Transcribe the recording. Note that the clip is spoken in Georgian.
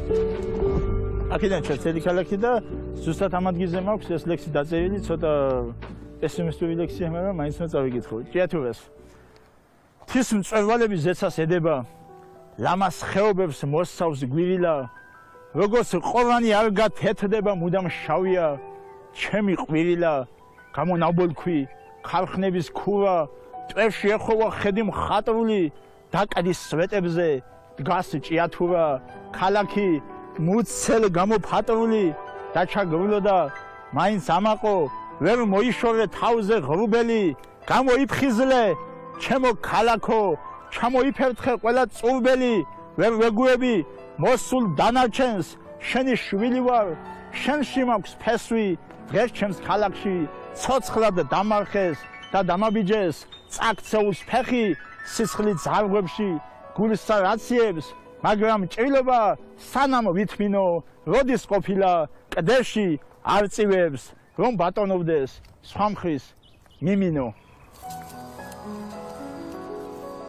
აქედან ჩერცელი ქალაქი და ზუსტად ამ ადგილზე მაქვს ეს ლექსი დაწერილი, ცოტა პესიმისტური ლექსია, მაგრამ მაინც უნდა წავიკითხო. ჭიათურას. თის მწვერვალების ზეცას ედება, ლამას ხეობებს მოსწავს გვირილა, როგორც ყორანი არ გათეთდება, მუდამ შავია, ჩემი ყვირილა, გამონაბოლქვი, ხალხნების ქუა, ტვერში ეხოვა ხედი მხატვრული, დაკადის სვეტებზე, დგას ჭიათურა, ქალაქი მუცელ გამოფატვრული, დაჩაგრილოდა, მაინც ამაყო, ვერ მოიშორე თავზე ღრუბელი, გამოიფხიზლე, ჩემო ქალაქო, ჩამოიფერთხე ყველა წურბელი, ვერ ვეგუები, მოსულ დანარჩენს, შენი შვილი ვარ, შენში მაქვს ფესვი, დღეს ჩემს ქალაქში, ცოცხლად დამარხეს და დამაბიჯეს, წაქცეულს ფეხი, სისხლით ზარღვებში, გულსა რაციებს, მაგრამ ჭრილობა სანამ ვითმინო, როდის ყოფილა კლდეში არ წივებს, რომ ბატონობდეს სხვა მხრის მიმინო.